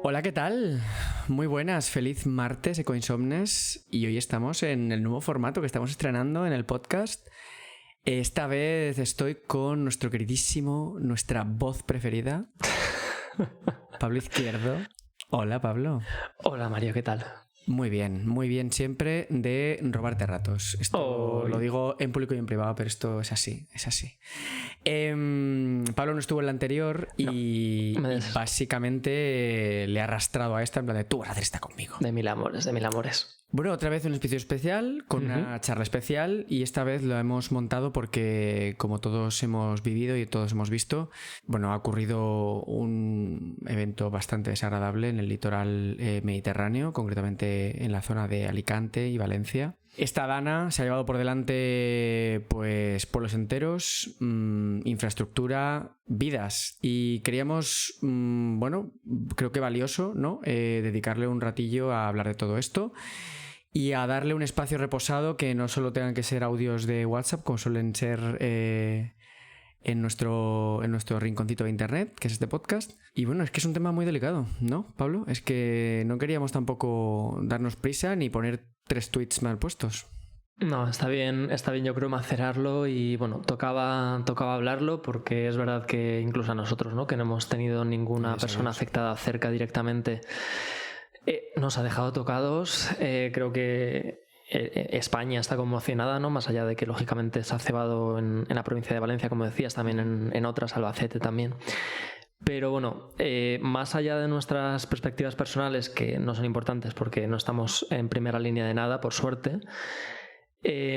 Hola, ¿qué tal? Muy buenas, feliz martes, Ecoinsomnes. Y hoy estamos en el nuevo formato que estamos estrenando en el podcast. Esta vez estoy con nuestro queridísimo, nuestra voz preferida, Pablo Izquierdo. Hola, Pablo. Hola, Mario, ¿qué tal? Muy bien, siempre de robarte ratos. Esto lo digo en público y en privado, pero esto es así, es así. Pablo no estuvo en la anterior y básicamente le ha arrastrado a esta en plan de tú vas a hacer esta conmigo. De mil amores, de mil amores. Bueno, otra vez un episodio especial con una charla especial y esta vez lo hemos montado porque, como todos hemos vivido y todos hemos visto, bueno, ha ocurrido un evento bastante desagradable en el litoral mediterráneo, concretamente en la zona de Alicante y Valencia. Esta dana se ha llevado por delante pues pueblos enteros, infraestructura, vidas, y queríamos, bueno, creo que valioso, ¿no? Dedicarle un ratillo a hablar de todo esto y a darle un espacio reposado que no solo tengan que ser audios de WhatsApp como suelen ser en nuestro rinconcito de internet, que es este podcast. Y bueno, es que es un tema muy delicado, ¿no, Pablo? Es que no queríamos tampoco darnos prisa ni poner 3 tweets mal puestos. No, está bien yo creo macerarlo y bueno, tocaba hablarlo porque es verdad que incluso a nosotros, ¿no? Que no hemos tenido ninguna persona afectada cerca directamente, nos ha dejado tocados. Creo que España está conmocionada, ¿no? Más allá de que lógicamente se ha cebado en la provincia de Valencia, como decías, también en otras, Albacete también. Pero bueno, más allá de nuestras perspectivas personales, que no son importantes porque no estamos en primera línea de nada, por suerte,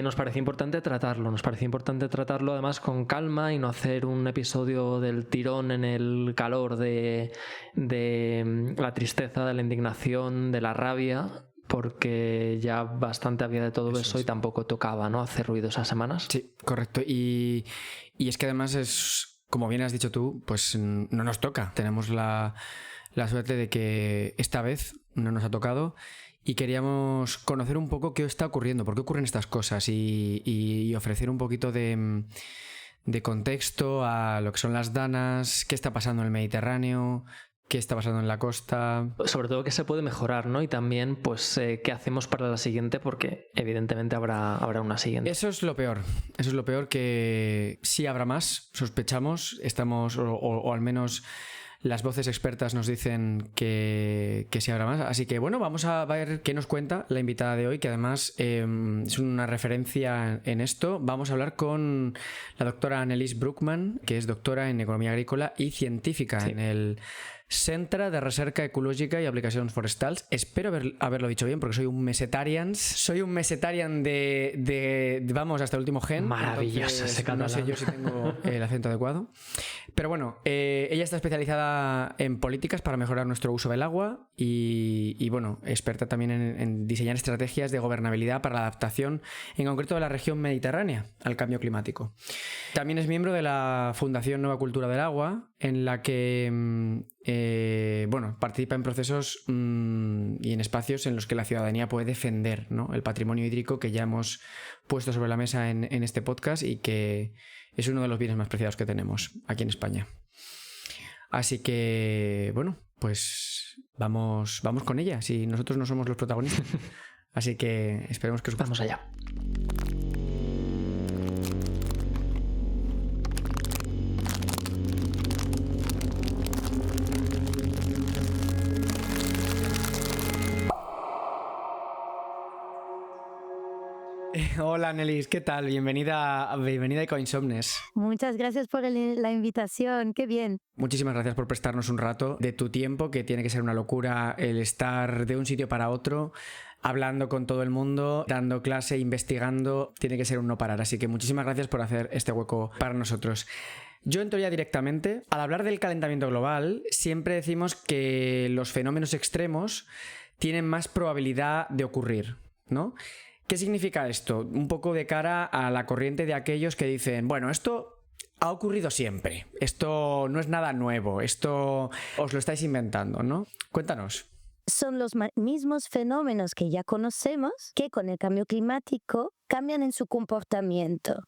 nos parecía importante tratarlo además con calma y no hacer un episodio del tirón en el calor de la tristeza, de la indignación, de la rabia, porque ya bastante había de todo eso y tampoco tocaba, ¿no?, hacer ruido esas semanas. Sí, correcto. Y es que además es, como bien has dicho tú, pues no nos toca. Tenemos la suerte de que esta vez no nos ha tocado y queríamos conocer un poco qué está ocurriendo, por qué ocurren estas cosas y ofrecer un poquito de contexto a lo que son las danas, qué está pasando en el Mediterráneo, qué está pasando en la costa. Sobre todo qué se puede mejorar, ¿no? Y también, pues, qué hacemos para la siguiente, porque evidentemente habrá una siguiente. Eso es lo peor, que sí habrá más, sospechamos, estamos, o al menos las voces expertas nos dicen que sí habrá más. Así que bueno, vamos a ver qué nos cuenta la invitada de hoy, que además es una referencia en esto. Vamos a hablar con la doctora Annelies Broekman, que es doctora en Economía Agrícola y científica en el Centre de Recerca Ecológica y Aplicaciones Forestals. Espero haberlo dicho bien, porque soy un mesetarian. Soy un mesetarian de vamos, hasta el último gen. Maravilloso ese catalán. No sé yo si tengo el acento adecuado. Pero bueno, ella está especializada en políticas para mejorar nuestro uso del agua y bueno, experta también en diseñar estrategias de gobernabilidad para la adaptación, en concreto de la región mediterránea, al cambio climático. También es miembro de la Fundación Nueva Cultura del Agua, en la que bueno, participa en procesos y en espacios en los que la ciudadanía puede defender, ¿no?, el patrimonio hídrico que ya hemos puesto sobre la mesa en este podcast y que es uno de los bienes más preciados que tenemos aquí en España. Así que, bueno, pues vamos con ella, si nosotros no somos los protagonistas. Así que esperemos que os guste. Vamos allá. Hola, Annelies, ¿qué tal? Bienvenida a Ecoinsomnes. Muchas gracias por la invitación, qué bien. Muchísimas gracias por prestarnos un rato de tu tiempo, que tiene que ser una locura el estar de un sitio para otro, hablando con todo el mundo, dando clase, investigando, tiene que ser un no parar. Así que muchísimas gracias por hacer este hueco para nosotros. Yo entro ya directamente. Al hablar del calentamiento global, siempre decimos que los fenómenos extremos tienen más probabilidad de ocurrir, ¿no? ¿Qué significa esto? Un poco de cara a la corriente de aquellos que dicen, bueno, esto ha ocurrido siempre, esto no es nada nuevo, esto os lo estáis inventando, ¿no? Cuéntanos. Son los mismos fenómenos que ya conocemos que con el cambio climático cambian en su comportamiento.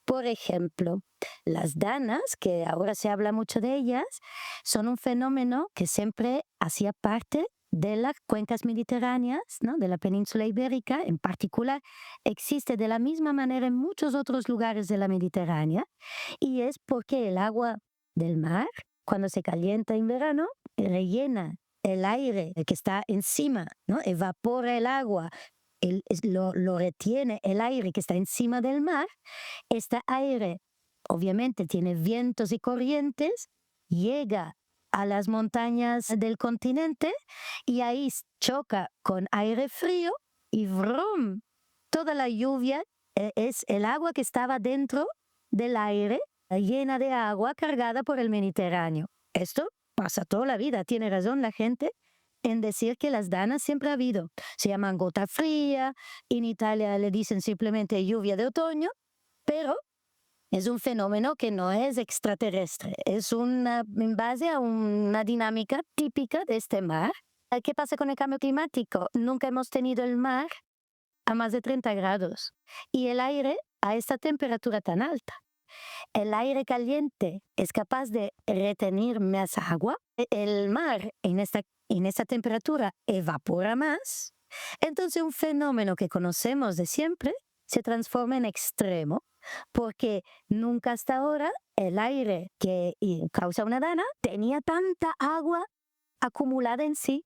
Por ejemplo, las danas, que ahora se habla mucho de ellas, son un fenómeno que siempre hacía parte de las cuencas mediterráneas, ¿no? De la península ibérica en particular, existe de la misma manera en muchos otros lugares de la Mediterránea, y es porque el agua del mar, cuando se calienta en verano, rellena el aire que está encima, ¿no? Evapora el agua, lo retiene el aire que está encima del mar. Este aire obviamente tiene vientos y corrientes, llega a las montañas del continente y ahí choca con aire frío y ¡vrum! Toda la lluvia es el agua que estaba dentro del aire, llena de agua cargada por el Mediterráneo. Esto pasa toda la vida, tiene razón la gente en decir que las danas siempre ha habido. Se llaman gota fría, en Italia le dicen simplemente lluvia de otoño, pero es un fenómeno que no es extraterrestre, es en base a una dinámica típica de este mar. ¿Qué pasa con el cambio climático? Nunca hemos tenido el mar a más de 30 grados y el aire a esta temperatura tan alta. El aire caliente es capaz de retener más agua, el mar en esta temperatura evapora más, entonces un fenómeno que conocemos de siempre se transforma en extremo, porque nunca hasta ahora el aire que causa una dana tenía tanta agua acumulada en sí.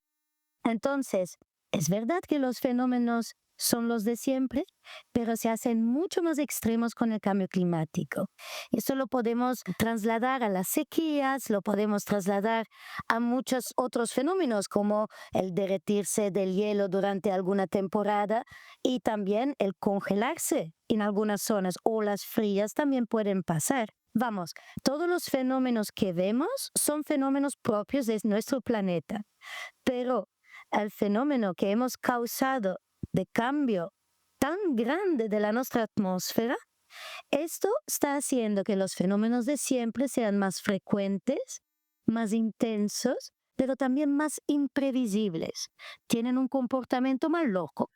Entonces, es verdad que los fenómenos son los de siempre, pero se hacen mucho más extremos con el cambio climático. Esto lo podemos trasladar a las sequías, lo podemos trasladar a muchos otros fenómenos como el derretirse del hielo durante alguna temporada y también el congelarse en algunas zonas. Olas frías también pueden pasar. Vamos, todos los fenómenos que vemos son fenómenos propios de nuestro planeta, pero el fenómeno que hemos causado de cambio tan grande de nuestra atmósfera, esto está haciendo que los fenómenos de siempre sean más frecuentes, más intensos, pero también más imprevisibles. Tienen un comportamiento más loco.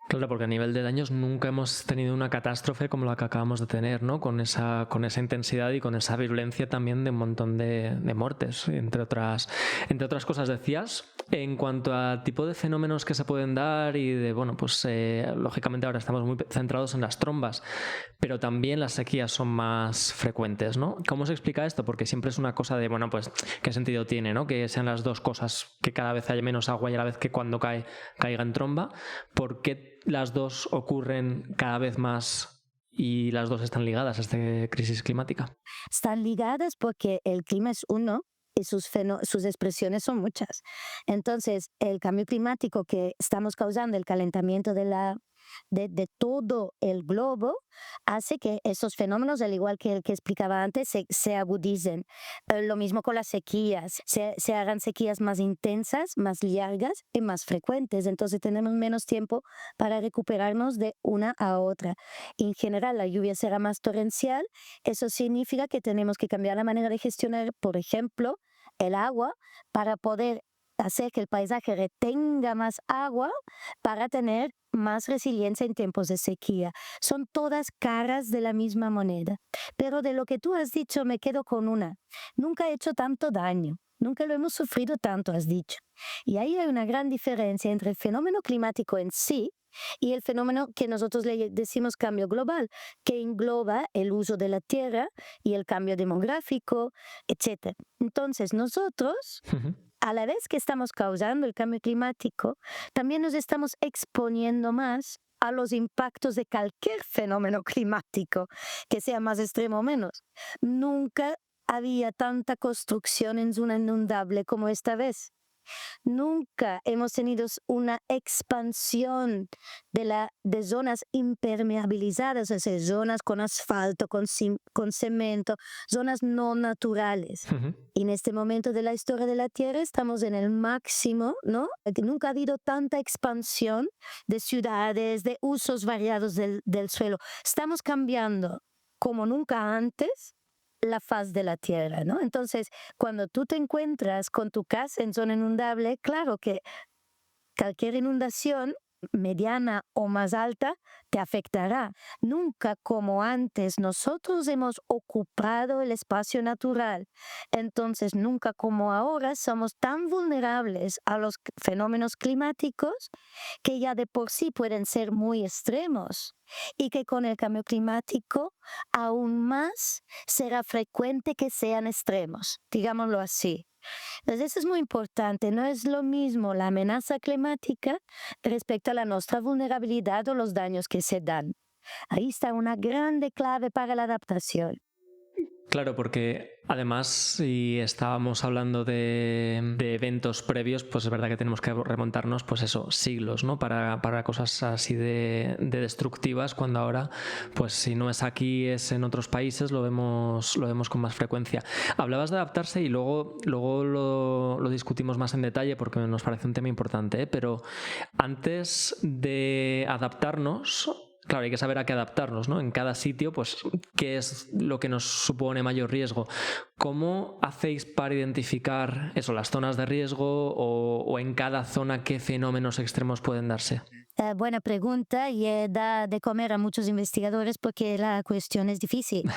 Claro, porque a nivel de daños nunca hemos tenido una catástrofe como la que acabamos de tener, ¿no? Con esa intensidad y con esa virulencia también de un montón de muertes, entre otras cosas. Decías, en cuanto a tipo de fenómenos que se pueden dar y de, bueno, pues lógicamente ahora estamos muy centrados en las trombas, pero también las sequías son más frecuentes, ¿no? ¿Cómo se explica esto? Porque siempre es una cosa de, bueno, pues, ¿qué sentido tiene, ¿no? Que sean las dos cosas, que cada vez haya menos agua y a la vez que cuando caiga en tromba. ¿Por qué las dos ocurren cada vez más y las dos están ligadas a esta crisis climática? Están ligadas porque el clima es uno y sus expresiones son muchas. Entonces, el cambio climático que estamos causando, el calentamiento de todo el globo, hace que esos fenómenos, al igual que el que explicaba antes, se agudicen. Lo mismo con las sequías, se hagan sequías más intensas, más largas y más frecuentes. Entonces tenemos menos tiempo para recuperarnos de una a otra. En general, la lluvia será más torrencial. Eso significa que tenemos que cambiar la manera de gestionar, por ejemplo, el agua para poder hacer que el paisaje retenga más agua para tener más resiliencia en tiempos de sequía. Son todas caras de la misma moneda. Pero de lo que tú has dicho me quedo con una. Nunca ha hecho tanto daño. Nunca lo hemos sufrido tanto, has dicho. Y ahí hay una gran diferencia entre el fenómeno climático en sí y el fenómeno que nosotros le decimos cambio global, que engloba el uso de la tierra y el cambio demográfico, etc. Entonces nosotros, a la vez que estamos causando el cambio climático, también nos estamos exponiendo más a los impactos de cualquier fenómeno climático, que sea más extremo o menos. Nunca había tanta construcción en zona inundable como esta vez. Nunca hemos tenido una expansión de zonas impermeabilizadas, o sea, zonas con asfalto, con cemento, zonas no naturales. En este momento de la historia de la Tierra estamos en el máximo, ¿no? Nunca ha habido tanta expansión de ciudades, de usos variados del suelo. Estamos cambiando como nunca antes la faz de la tierra, ¿no? Entonces, cuando tú te encuentras con tu casa en zona inundable, claro que cualquier inundación mediana o más alta, te afectará. Nunca como antes nosotros hemos ocupado el espacio natural. Entonces, nunca como ahora somos tan vulnerables a los fenómenos climáticos que ya de por sí pueden ser muy extremos y que con el cambio climático aún más será frecuente que sean extremos, digámoslo así. Entonces, eso es muy importante. No es lo mismo la amenaza climática respecto a la nuestra vulnerabilidad o los daños que se dan. Ahí está una grande clave para la adaptación. Claro, porque además si estábamos hablando de eventos previos, pues es verdad que tenemos que remontarnos, pues eso, siglos, ¿no? Para cosas así de destructivas, cuando ahora, pues si no es aquí, es en otros países, lo vemos con más frecuencia. Hablabas de adaptarse y luego lo discutimos más en detalle porque nos parece un tema importante, ¿eh? Pero antes de adaptarnos, claro, hay que saber a qué adaptarnos, ¿no? En cada sitio, pues, qué es lo que nos supone mayor riesgo. ¿Cómo hacéis para identificar eso, las zonas de riesgo o en cada zona qué fenómenos extremos pueden darse? Buena pregunta y da de comer a muchos investigadores porque la cuestión es difícil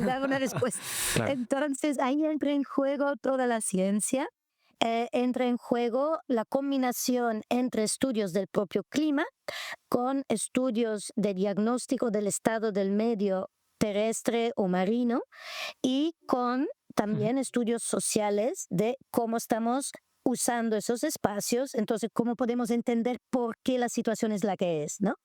dar una respuesta. Claro. Entonces, ahí entra en juego toda la ciencia. Entra en juego la combinación entre estudios del propio clima con estudios de diagnóstico del estado del medio terrestre o marino y con también estudios sociales de cómo estamos usando esos espacios, entonces cómo podemos entender por qué la situación es la que es, ¿no?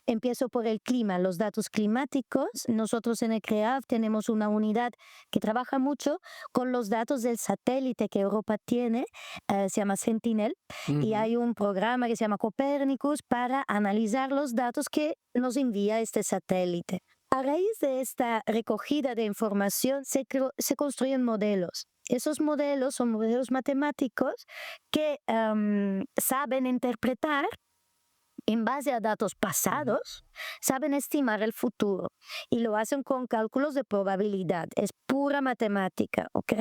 Empiezo por el clima, los datos climáticos. Nosotros en el CREAF tenemos una unidad que trabaja mucho con los datos del satélite que Europa tiene, se llama Sentinel, y hay un programa que se llama Copernicus para analizar los datos que nos envía este satélite. A raíz de esta recogida de información se construyen modelos. Esos modelos son modelos matemáticos que saben interpretar en base a datos pasados, saben estimar el futuro y lo hacen con cálculos de probabilidad. Es pura matemática, ¿ok?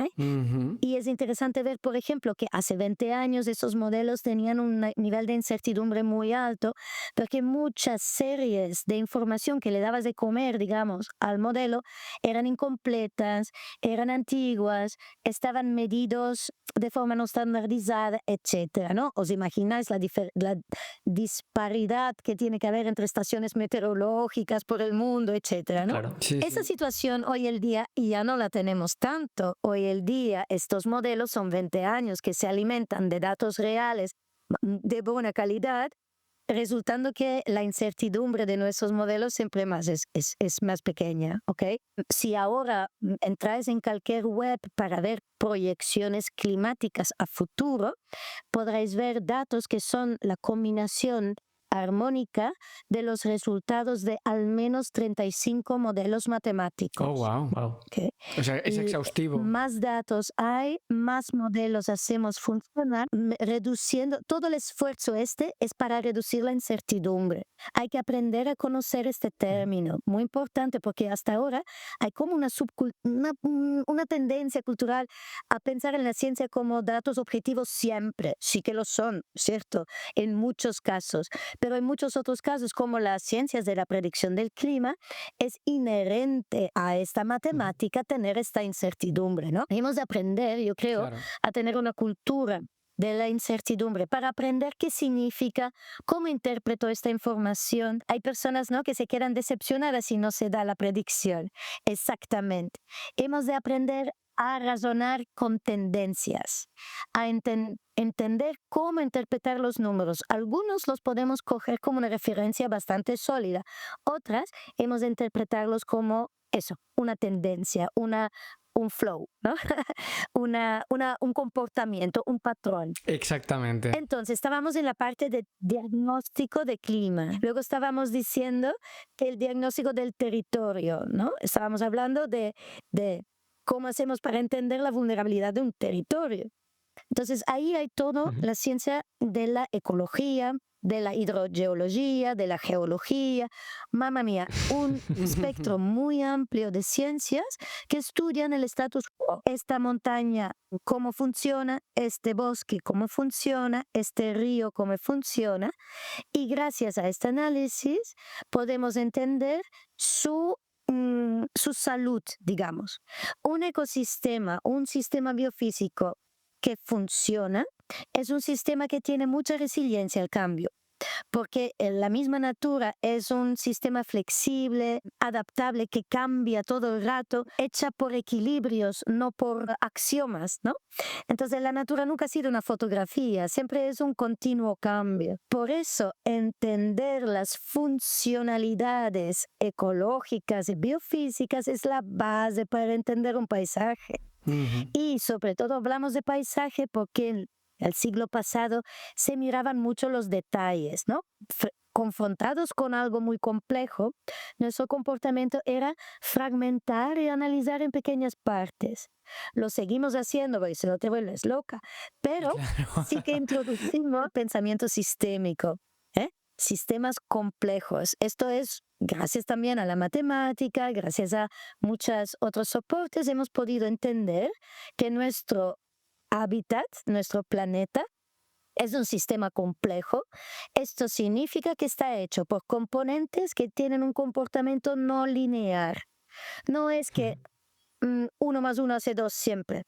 Y es interesante ver, por ejemplo, que hace 20 años esos modelos tenían un nivel de incertidumbre muy alto porque muchas series de información que le dabas de comer, digamos, al modelo eran incompletas, eran antiguas, estaban medidos de forma no estandarizada, etcétera, ¿no? ¿Os imagináis la disparidad que tiene que haber entre estaciones meteorológicas por el mundo, etcétera, ¿no? Claro. Sí, Esa sí. situación hoy el día ya no la tenemos tanto. Hoy el día estos modelos son 20 años que se alimentan de datos reales de buena calidad, resultando que la incertidumbre de nuestros modelos siempre es más pequeña, ¿ok? Si ahora entráis en cualquier web para ver proyecciones climáticas a futuro, podréis ver datos que son la combinación armónica de los resultados de al menos 35 modelos matemáticos. Oh, wow. ¿Okay? O sea, es exhaustivo. Más datos hay, más modelos hacemos funcionar, reduciendo, todo el esfuerzo es para reducir la incertidumbre. Hay que aprender a conocer este término, muy importante porque hasta ahora hay como una tendencia cultural a pensar en la ciencia como datos objetivos siempre, sí que lo son, ¿cierto? En muchos casos, pero en muchos otros casos, como las ciencias de la predicción del clima, es inherente a esta matemática tener esta incertidumbre, ¿no? Hemos de aprender, yo creo, Claro. a tener una cultura de la incertidumbre para aprender qué significa, cómo interpreto esta información. Hay personas, ¿no?, que se quedan decepcionadas si no se da la predicción. Exactamente. Hemos de aprender a razonar con tendencias, a entender cómo interpretar los números. Algunos los podemos coger como una referencia bastante sólida, otras hemos de interpretarlos como eso, una tendencia, un flow, ¿no? un comportamiento, un patrón. Exactamente. Entonces, estábamos en la parte de diagnóstico de clima. Luego estábamos diciendo que el diagnóstico del territorio, ¿no? Estábamos hablando de cómo hacemos para entender la vulnerabilidad de un territorio. Entonces ahí hay todo la ciencia de la ecología, de la hidrogeología, de la geología, mamma mía, un espectro muy amplio de ciencias que estudian el status quo. Esta montaña, cómo funciona, este bosque, cómo funciona, este río, cómo funciona, y gracias a este análisis podemos entender su salud, digamos. Un ecosistema, un sistema biofísico que funciona, es un sistema que tiene mucha resiliencia al cambio, porque la misma natura es un sistema flexible, adaptable, que cambia todo el rato, hecha por equilibrios, no por axiomas, ¿no? Entonces la natura nunca ha sido una fotografía, siempre es un continuo cambio. Por eso entender las funcionalidades ecológicas y biofísicas es la base para entender un paisaje. Y sobre todo hablamos de paisaje porque en el siglo pasado se miraban mucho los detalles, ¿no? Confrontados con algo muy complejo, nuestro comportamiento era fragmentar y analizar en pequeñas partes. Lo seguimos haciendo porque si no te vuelves loca, pero sí que introducimos pensamiento sistémico, sistemas complejos. Esto es gracias también a la matemática, gracias a muchos otros soportes, hemos podido entender que nuestro hábitat, nuestro planeta, es un sistema complejo. Esto significa que está hecho por componentes que tienen un comportamiento no lineal. No es que 1 más 1 hace 2 siempre,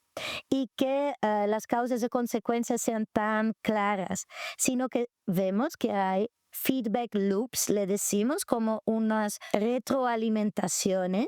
y que las causas y consecuencias sean tan claras, sino que vemos que hay feedback loops, le decimos, como unas retroalimentaciones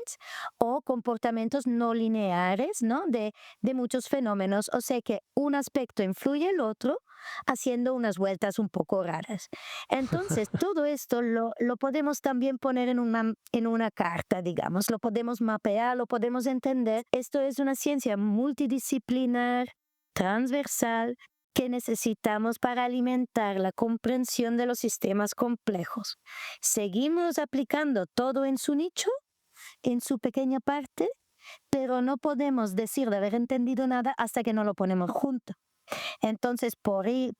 o comportamientos no lineares, ¿no? De muchos fenómenos. O sea que un aspecto influye el otro, haciendo unas vueltas un poco raras. Entonces, todo esto lo podemos también poner en una carta, digamos, lo podemos mapear, lo podemos entender. Esto es una ciencia multidisciplinar, transversal, que necesitamos para alimentar la comprensión de los sistemas complejos. Seguimos aplicando todo en su nicho, en su pequeña parte, pero no podemos decir de haber entendido nada hasta que no lo ponemos junto. Entonces, por ahí,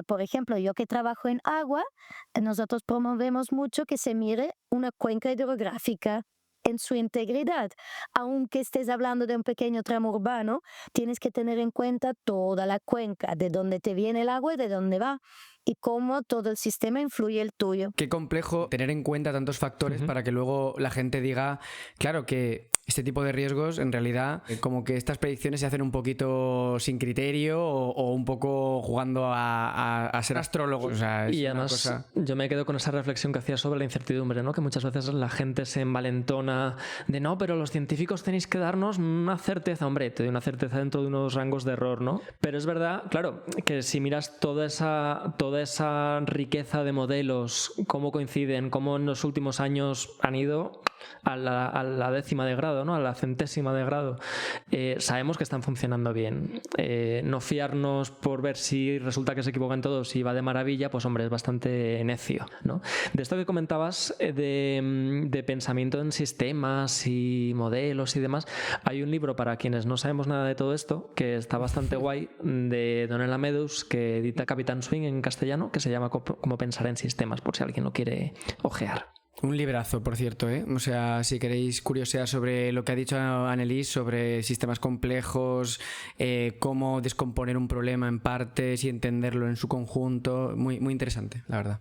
por ejemplo, yo que trabajo en agua, nosotros promovemos mucho que se mire una cuenca hidrográfica en su integridad. Aunque estés hablando de un pequeño tramo urbano, tienes que tener en cuenta toda la cuenca, de dónde te viene el agua y de dónde va, y cómo todo el sistema influye el tuyo. Qué complejo tener en cuenta tantos factores para que luego la gente diga, claro, que este tipo de riesgos, en realidad, como que estas predicciones se hacen un poquito sin criterio o un poco jugando a ser astrólogos. O sea, es y además, cosa... yo me quedo con esa reflexión que hacía sobre la incertidumbre, ¿no? Que muchas veces la gente se envalentona de no, pero los científicos tenéis que darnos una certeza. Hombre, te doy una certeza dentro de unos rangos de error, ¿no? Pero es verdad, claro, que si miras toda esa riqueza de modelos, cómo coinciden, cómo en los últimos años han ido a la décima de grado, ¿no? A la centésima de grado, sabemos que están funcionando bien. No fiarnos por ver si resulta que se equivocan todos y va de maravilla, pues hombre, es bastante necio, ¿no? De esto que comentabas de pensamiento en sistemas y modelos y demás, hay un libro para quienes no sabemos nada de todo esto que está bastante guay, de Donella Meadows, que edita Capitán Swing en castellano, que se llama Cómo pensar en sistemas, por si alguien lo quiere ojear. Un librazo, por cierto, ¿eh? O sea, si queréis curiosear sobre lo que ha dicho Annelies sobre sistemas complejos, cómo descomponer un problema en partes y entenderlo en su conjunto, muy, muy interesante, la verdad.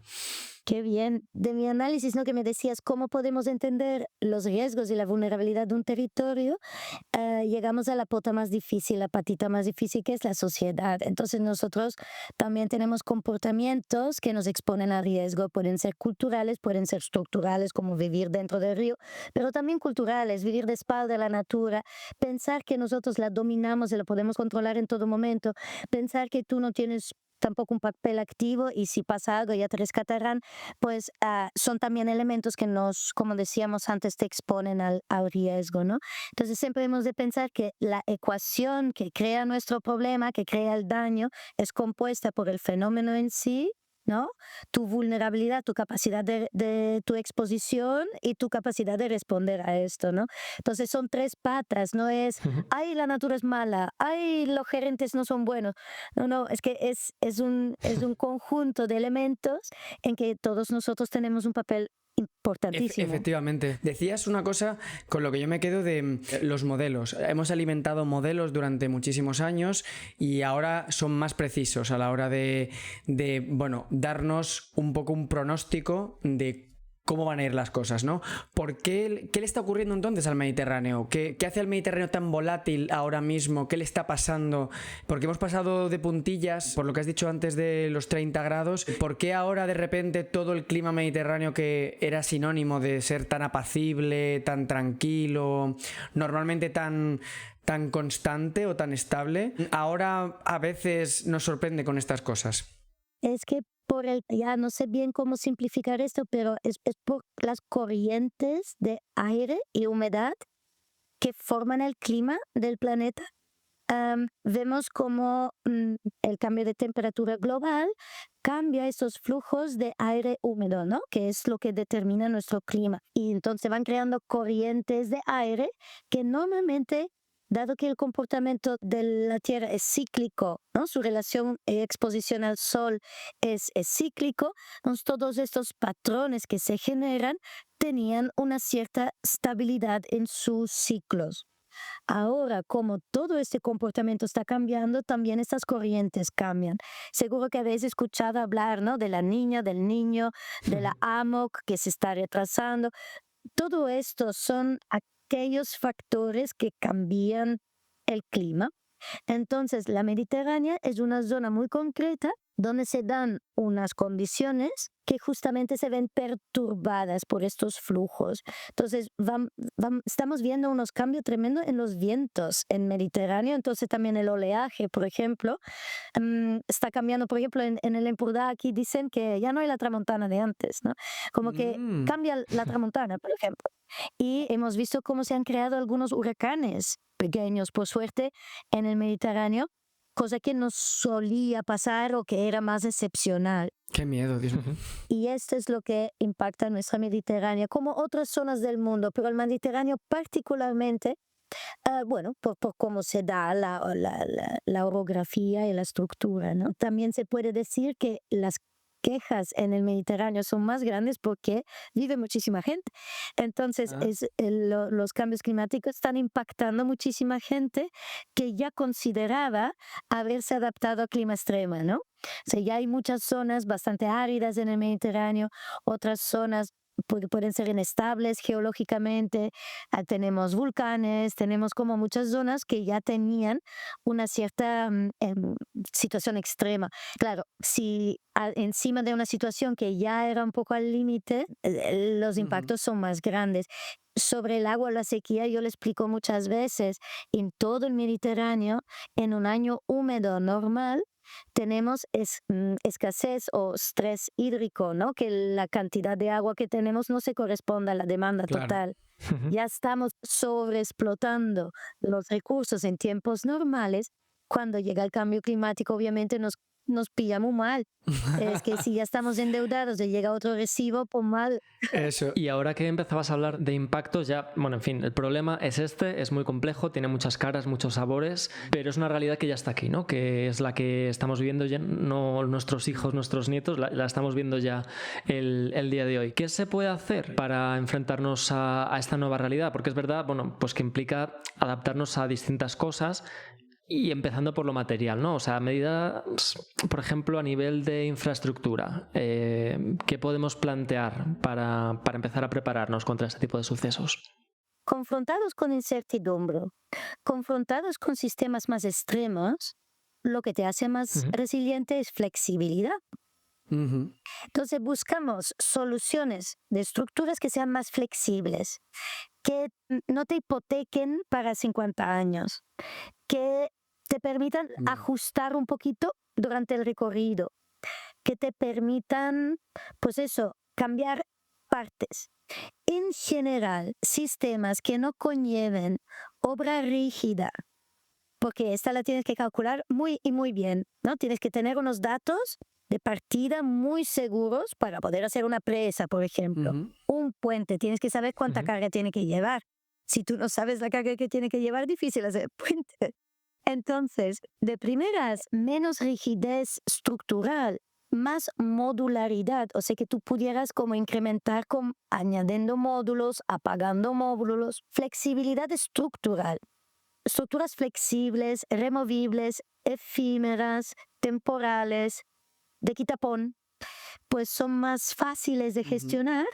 Qué bien. De mi análisis, ¿no? Que me decías cómo podemos entender los riesgos y la vulnerabilidad de un territorio, llegamos a la pota más difícil, la patita más difícil, que es la sociedad. Entonces nosotros también tenemos comportamientos que nos exponen a riesgo. Pueden ser culturales, pueden ser estructurales, como vivir dentro del río, pero también culturales, vivir de espalda a la natura, pensar que nosotros la dominamos y la podemos controlar en todo momento, pensar que tú no tienes tampoco un papel activo y si pasa algo ya te rescatarán, pues son también elementos que nos, como decíamos antes, te exponen al riesgo, ¿no? Entonces siempre hemos de pensar que la ecuación que crea nuestro problema, que crea el daño, es compuesta por el fenómeno en sí ¿no? Tu vulnerabilidad, tu capacidad de tu exposición y tu capacidad de responder a esto, ¿no? Entonces son 3 patas, no es, ay, la natura es mala, ay, los gerentes no son buenos. No, es que es un conjunto de elementos en que todos nosotros tenemos un papel importantísimo. Efectivamente. Decías una cosa con lo que yo me quedo de los modelos. Hemos alimentado modelos durante muchísimos años y ahora son más precisos a la hora de bueno, darnos un poco un pronóstico de cómo van a ir las cosas, ¿no? ¿Qué le está ocurriendo entonces al Mediterráneo? ¿Qué hace al Mediterráneo tan volátil ahora mismo? ¿Qué le está pasando? Porque hemos pasado de puntillas, por lo que has dicho antes de los 30 grados. ¿Por qué ahora de repente todo el clima mediterráneo, que era sinónimo de ser tan apacible, tan tranquilo, normalmente tan constante o tan estable, ahora a veces nos sorprende con estas cosas? Es que ya no sé bien cómo simplificar esto, pero es por las corrientes de aire y humedad que forman el clima del planeta. Vemos cómo el cambio de temperatura global cambia esos flujos de aire húmedo, ¿no? Que es lo que determina nuestro clima. Y entonces van creando corrientes de aire que normalmente, dado que el comportamiento de la Tierra es cíclico, ¿no? Su relación exposición al Sol es cíclico, entonces todos estos patrones que se generan tenían una cierta estabilidad en sus ciclos. Ahora, como todo este comportamiento está cambiando, también estas corrientes cambian. Seguro que habéis escuchado hablar, ¿no? De la niña, del niño, de la AMOC que se está retrasando. Todo esto son aquellos factores que cambian el clima. Entonces, la Mediterránea es una zona muy concreta donde se dan unas condiciones que justamente se ven perturbadas por estos flujos. Entonces, estamos viendo unos cambios tremendos en los vientos en Mediterráneo. Entonces, también el oleaje, por ejemplo, está cambiando. Por ejemplo, en el Empordà aquí dicen que ya no hay la tramontana de antes, ¿no? Como que cambia la tramontana, por ejemplo. Y hemos visto cómo se han creado algunos huracanes pequeños, por suerte, en el Mediterráneo, cosa que no solía pasar o que era más excepcional. Qué miedo, Dios mío. Y esto es lo que impacta nuestra Mediterránea, como otras zonas del mundo, pero el Mediterráneo particularmente, bueno, por cómo se da la orografía y la estructura, ¿no? También se puede decir que las quejas en el Mediterráneo son más grandes porque vive muchísima gente. Entonces, los cambios climáticos están impactando muchísima gente que ya consideraba haberse adaptado a clima extremo, ¿no? O sea, ya hay muchas zonas bastante áridas en el Mediterráneo, otras zonas pueden ser inestables geológicamente, tenemos volcanes, tenemos como muchas zonas que ya tenían una cierta situación extrema. Claro, si encima de una situación que ya era un poco al límite, los impactos son más grandes. Sobre el agua, la sequía, yo le explico muchas veces, en todo el Mediterráneo, en un año húmedo normal, tenemos escasez o estrés hídrico, ¿no? Que la cantidad de agua que tenemos no se corresponde a la demanda total. Ya estamos sobreexplotando los recursos en tiempos normales. Cuando llega el cambio climático, obviamente nos pilla muy mal. Es que si ya estamos endeudados y llega otro recibo, pues mal. Eso. Y ahora que empezabas a hablar de impactos, ya, bueno, en fin, el problema es muy complejo, tiene muchas caras, muchos sabores, pero es una realidad que ya está aquí, ¿no? Que es la que estamos viendo ya, no nuestros hijos, nuestros nietos, la estamos viendo ya el día de hoy. ¿Qué se puede hacer para enfrentarnos a esta nueva realidad? Porque es verdad, bueno, pues que implica adaptarnos a distintas cosas. Y empezando por lo material, ¿no? O sea, medidas, por ejemplo, a nivel de infraestructura, ¿qué podemos plantear para empezar a prepararnos contra este tipo de sucesos? Confrontados con incertidumbre, confrontados con sistemas más extremos, lo que te hace más resiliente es flexibilidad. Entonces buscamos soluciones de estructuras que sean más flexibles, que no te hipotequen para 50 años, que te permitan ajustar un poquito durante el recorrido, que te permitan, pues eso, cambiar partes. En general, sistemas que no conlleven obra rígida, porque esta la tienes que calcular muy y muy bien, ¿no? Tienes que tener unos datos de partida muy seguros para poder hacer una presa, por ejemplo. Un puente, tienes que saber cuánta carga tiene que llevar. Si tú no sabes la carga que tiene que llevar, difícil hacer puente. Entonces, de primeras, menos rigidez estructural, más modularidad, o sea que tú pudieras como incrementar añadiendo módulos, apagando módulos, flexibilidad estructural, estructuras flexibles, removibles, efímeras, temporales, de quitapón, pues son más fáciles de gestionar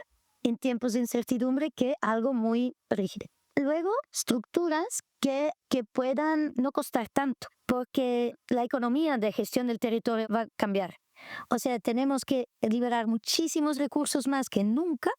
en tiempos de incertidumbre que algo muy rígido. Luego, estructuras que puedan no costar tanto, porque la economía de gestión del territorio va a cambiar. O sea, tenemos que liberar muchísimos recursos más que nunca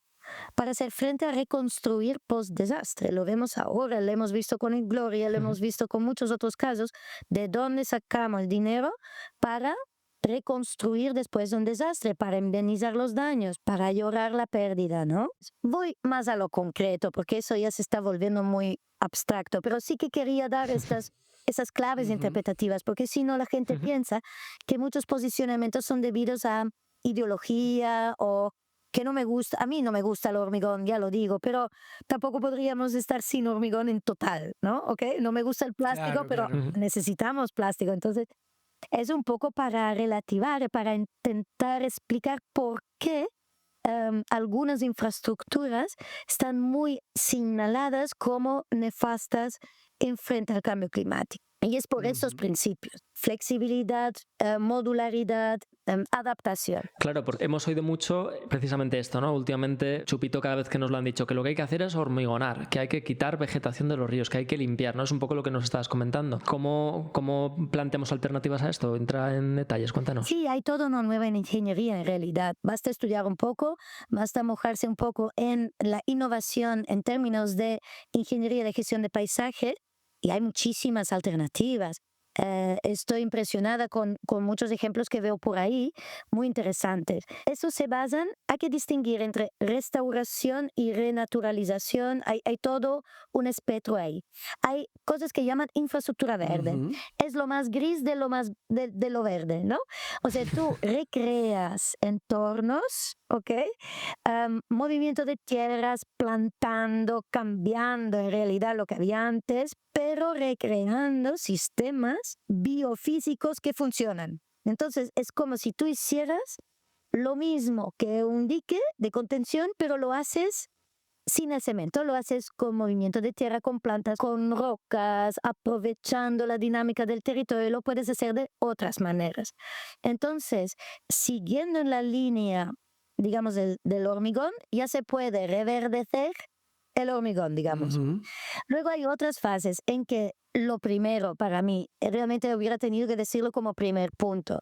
para hacer frente a reconstruir post-desastre. Lo vemos ahora, lo hemos visto con el Gloria, lo hemos visto con muchos otros casos, de dónde sacamos el dinero para reconstruir después de un desastre, para indemnizar los daños, para llorar la pérdida, ¿no? Voy más a lo concreto, porque eso ya se está volviendo muy abstracto, pero sí que quería dar esas claves interpretativas, porque si no la gente piensa que muchos posicionamientos son debidos a ideología o que no me gusta. A mí no me gusta el hormigón, ya lo digo, pero tampoco podríamos estar sin hormigón en total, ¿no? ¿Ok? No me gusta el plástico, pero necesitamos plástico. Entonces, es un poco para relativar, para intentar explicar por qué algunas infraestructuras están muy señaladas como nefastas en frente al cambio climático. Y es por esos principios: flexibilidad, modularidad, adaptación. Claro, porque hemos oído mucho precisamente esto, ¿no? Últimamente, Chupito, cada vez que nos lo han dicho, que lo que hay que hacer es hormigonar, que hay que quitar vegetación de los ríos, que hay que limpiar, ¿no? Es un poco lo que nos estabas comentando. ¿Cómo planteamos alternativas a esto? Entra en detalles, cuéntanos. Sí, hay toda una nueva ingeniería en realidad. Basta estudiar un poco, basta mojarse un poco en la innovación en términos de ingeniería de gestión de paisaje, y hay muchísimas alternativas. Estoy impresionada con muchos ejemplos que veo por ahí, muy interesantes. Estos se basan, hay que distinguir entre restauración y renaturalización. Hay todo un espectro ahí. Hay cosas que llaman infraestructura verde. Es lo más gris de lo verde, ¿no? O sea, tú recreas entornos, ¿ok? Movimiento de tierras, plantando, cambiando en realidad lo que había antes, pero recreando sistemas biofísicos que funcionan. Entonces, es como si tú hicieras lo mismo que un dique de contención, pero lo haces sin el cemento, lo haces con movimiento de tierra, con plantas, con rocas, aprovechando la dinámica del territorio. Lo puedes hacer de otras maneras. Entonces, siguiendo en la línea, digamos, del hormigón, ya se puede reverdecer el hormigón, digamos. Luego hay otras fases en que lo primero, para mí, realmente hubiera tenido que decirlo como primer punto: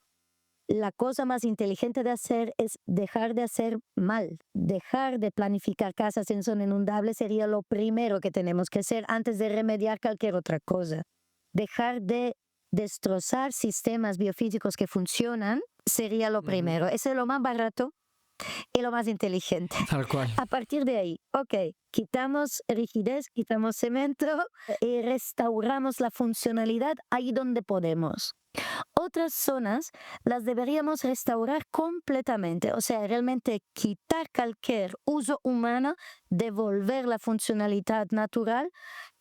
la cosa más inteligente de hacer es dejar de hacer mal, dejar de planificar casas en zona inundable sería lo primero que tenemos que hacer antes de remediar cualquier otra cosa. Dejar de destrozar sistemas biofísicos que funcionan sería lo primero. Eso es lo más barato y lo más inteligente. Tal cual. A partir de ahí, ok, quitamos rigidez, quitamos cemento y restauramos la funcionalidad ahí donde podemos. Otras zonas las deberíamos restaurar completamente, o sea, realmente quitar cualquier uso humano, devolver la funcionalidad natural,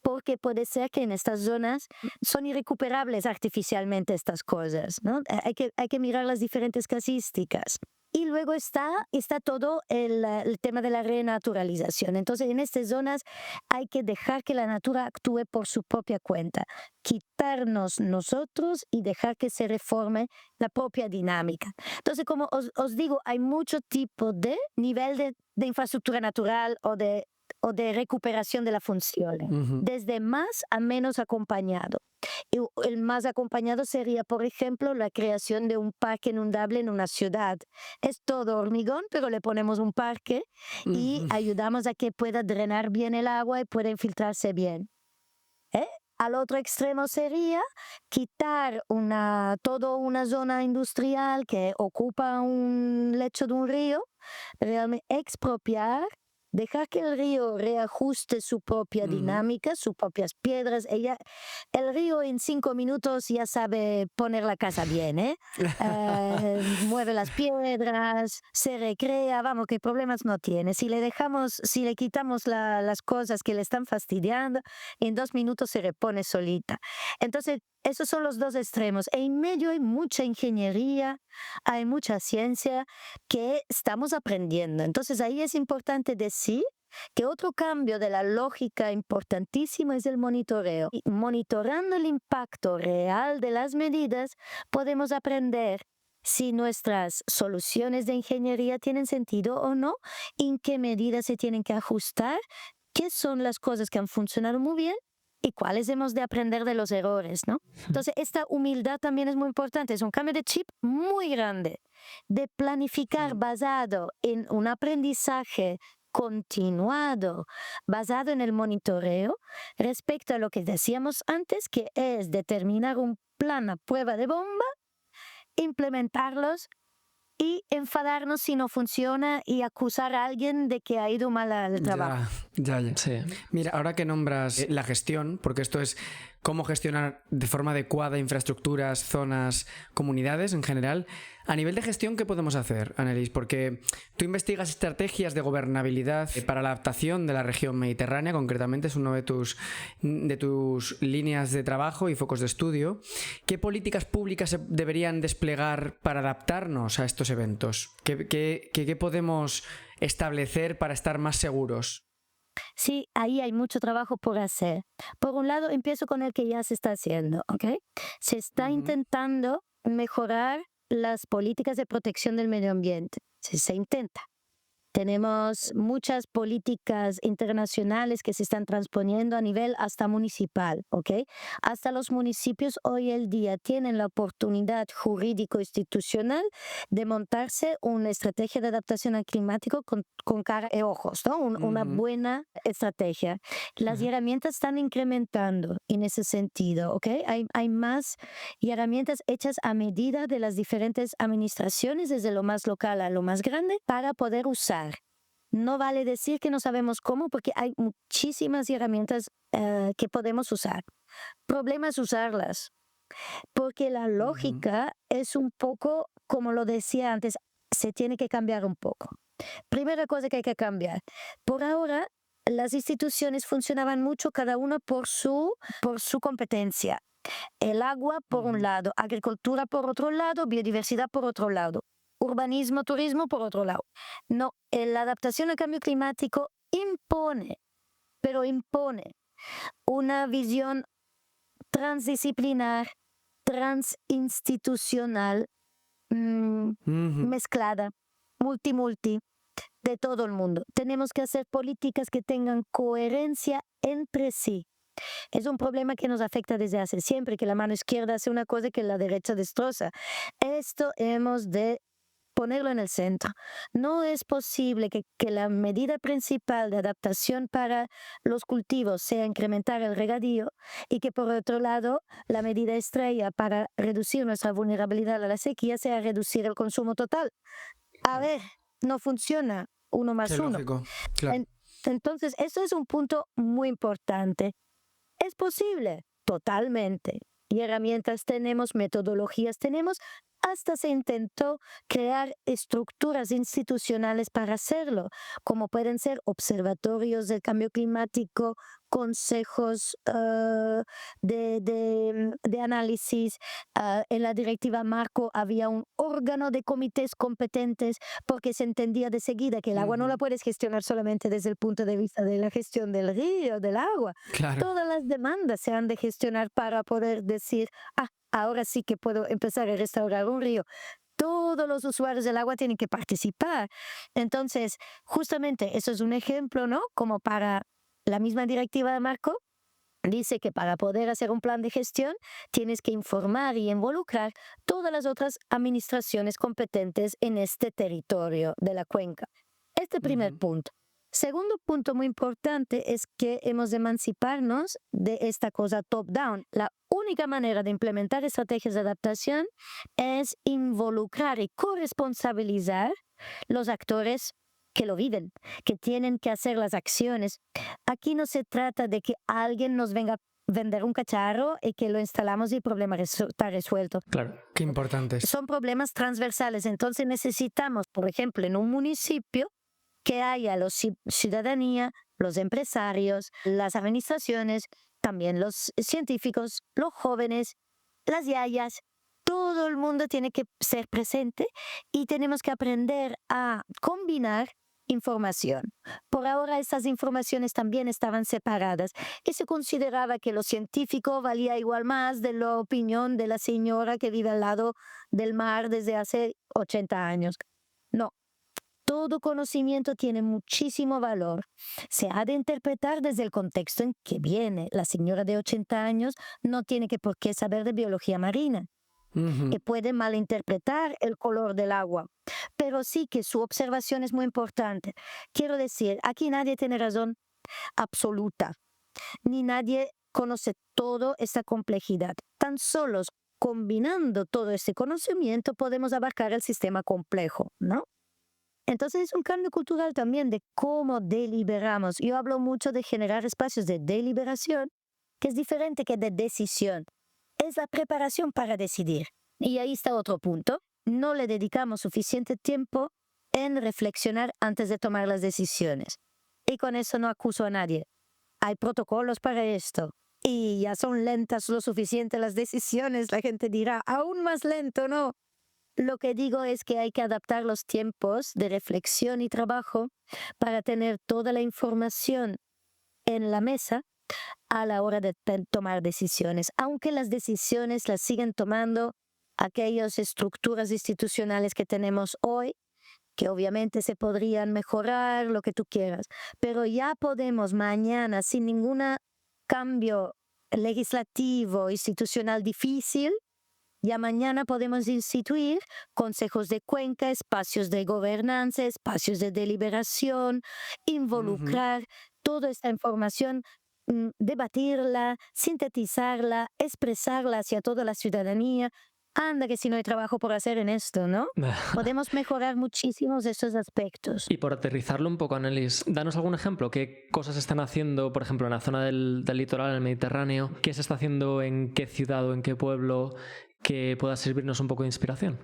porque puede ser que en estas zonas son irrecuperables artificialmente estas cosas, ¿no? Hay que mirar las diferentes casísticas. Y luego está todo el tema de la renaturalización. Entonces, en estas zonas hay que dejar que la natura actúe por su propia cuenta, quitarnos nosotros y dejar que se reforme la propia dinámica. Entonces, como os digo, hay mucho tipo de nivel de infraestructura natural o de recuperación de la función, desde más a menos acompañado. Y el más acompañado sería, por ejemplo, la creación de un parque inundable en una ciudad. Es todo hormigón, pero le ponemos un parque y ayudamos a que pueda drenar bien el agua y pueda infiltrarse bien. Al otro extremo sería quitar toda una zona industrial que ocupa un lecho de un río, realmente expropiar, dejar que el río reajuste su propia dinámica, sus propias piedras. El río en 5 minutos ya sabe poner la casa bien, mueve las piedras, se recrea, vamos, que problemas no tiene. Si le quitamos las cosas que le están fastidiando, en 2 minutos se repone solita. Entonces, esos son los dos extremos. En medio hay mucha ingeniería, hay mucha ciencia que estamos aprendiendo. Entonces, ahí es importante decir que otro cambio de la lógica importantísimo es el monitoreo. Y monitorando el impacto real de las medidas, podemos aprender si nuestras soluciones de ingeniería tienen sentido o no, en qué medida se tienen que ajustar, qué son las cosas que han funcionado muy bien y cuáles hemos de aprender de los errores, ¿no? Entonces, esta humildad también es muy importante. Es un cambio de chip muy grande, de planificar basado en un aprendizaje continuado, basado en el monitoreo, respecto a lo que decíamos antes, que es determinar un plan a prueba de bomba, implementarlos y enfadarnos si no funciona y acusar a alguien de que ha ido mal al trabajo. Ya. Sí. Mira, ahora que nombras la gestión, porque esto es cómo gestionar de forma adecuada infraestructuras, zonas, comunidades en general, a nivel de gestión, ¿qué podemos hacer, Annelies? Porque tú investigas estrategias de gobernabilidad para la adaptación de la región mediterránea, concretamente es una de tus líneas de trabajo y focos de estudio. ¿Qué políticas públicas se deberían desplegar para adaptarnos a estos eventos? ¿Qué podemos establecer para estar más seguros? Sí, ahí hay mucho trabajo por hacer. Por un lado, empiezo con el que ya se está haciendo, ¿ok? Se está intentando mejorar las políticas de protección del medio ambiente. Se intenta. Tenemos muchas políticas internacionales que se están transponiendo a nivel hasta municipal, ¿ok? Hasta los municipios hoy el día tienen la oportunidad jurídico-institucional de montarse una estrategia de adaptación al climático con cara y ojos, ¿no? Una buena estrategia. Las herramientas están incrementando en ese sentido, ¿ok? Hay más herramientas hechas a medida de las diferentes administraciones, desde lo más local a lo más grande, para poder usar. No vale decir que no sabemos cómo, porque hay muchísimas herramientas que podemos usar. Problema es usarlas, porque la lógica es un poco, como lo decía antes, se tiene que cambiar un poco. Primera cosa que hay que cambiar. Por ahora, las instituciones funcionaban mucho cada una por su competencia. El agua por un lado, agricultura por otro lado, biodiversidad por otro lado. Urbanismo, turismo, por otro lado. No, la adaptación al cambio climático impone una visión transdisciplinar, transinstitucional, mezclada, multi, de todo el mundo. Tenemos que hacer políticas que tengan coherencia entre sí. Es un problema que nos afecta desde hace siempre, que la mano izquierda hace una cosa que la derecha destroza. Esto hemos de ponerlo en el centro. No es posible que la medida principal de adaptación para los cultivos sea incrementar el regadío y que por otro lado la medida estrella para reducir nuestra vulnerabilidad a la sequía sea reducir el consumo total. A ver, no funciona 1 más 1. Claro. Entonces, eso es un punto muy importante. ¿Es posible? Totalmente. Y herramientas tenemos, metodologías tenemos. Hasta se intentó crear estructuras institucionales para hacerlo, como pueden ser observatorios del cambio climático, consejos de análisis. En la directiva Marco había un órgano de comités competentes porque se entendía de seguida que el agua no la puedes gestionar solamente desde el punto de vista de la gestión del río, del agua. Claro. Todas las demandas se han de gestionar para poder decir, ahora sí que puedo empezar a restaurar un río. Todos los usuarios del agua tienen que participar. Entonces, justamente eso es un ejemplo, ¿no? Como para la misma directiva de Marco, dice que para poder hacer un plan de gestión tienes que informar y involucrar todas las otras administraciones competentes en este territorio de la cuenca. Este primer punto. Segundo punto muy importante es que hemos de emanciparnos de esta cosa top-down. La única manera de implementar estrategias de adaptación es involucrar y corresponsabilizar los actores que lo viven, que tienen que hacer las acciones. Aquí no se trata de que alguien nos venga a vender un cacharro y que lo instalamos y el problema está resuelto. Claro. Qué importantes. Son problemas transversales, entonces necesitamos, por ejemplo, en un municipio, que haya la ciudadanía, los empresarios, las administraciones, también los científicos, los jóvenes, las yayas. Todo el mundo tiene que ser presente y tenemos que aprender a combinar información. Por ahora estas informaciones también estaban separadas y se consideraba que lo científico valía igual más de la opinión de la señora que vive al lado del mar desde hace 80 años. No. Todo conocimiento tiene muchísimo valor. Se ha de interpretar desde el contexto en que viene. La señora de 80 años no tiene que por qué saber de biología marina. Y puede malinterpretar el color del agua, pero sí que su observación es muy importante. Quiero decir, aquí nadie tiene razón absoluta, ni nadie conoce toda esta complejidad. Tan solo combinando todo este conocimiento podemos abarcar el sistema complejo, ¿no? Entonces es un cambio cultural también de cómo deliberamos. Yo hablo mucho de generar espacios de deliberación, que es diferente que de decisión. Es la preparación para decidir. Y ahí está otro punto. No le dedicamos suficiente tiempo en reflexionar antes de tomar las decisiones. Y con eso no acuso a nadie. Hay protocolos para esto. Y ya son lentas lo suficiente las decisiones. La gente dirá, aún más lento, ¿no? Lo que digo es que hay que adaptar los tiempos de reflexión y trabajo para tener toda la información en la mesa a la hora de tomar decisiones, aunque las decisiones las siguen tomando aquellas estructuras institucionales que tenemos hoy, que obviamente se podrían mejorar, lo que tú quieras, pero ya podemos mañana, sin ningún cambio legislativo, institucional difícil, ya mañana podemos instituir consejos de cuenca, espacios de gobernanza, espacios de deliberación, involucrar toda esta información, debatirla, sintetizarla, expresarla hacia toda la ciudadanía. Anda que si no hay trabajo por hacer en esto, ¿no? Podemos mejorar muchísimos de estos aspectos. Y por aterrizarlo un poco, Annelies, danos algún ejemplo. ¿Qué cosas se están haciendo, por ejemplo, en la zona del litoral, en el Mediterráneo? ¿Qué se está haciendo en qué ciudad o en qué pueblo que pueda servirnos un poco de inspiración?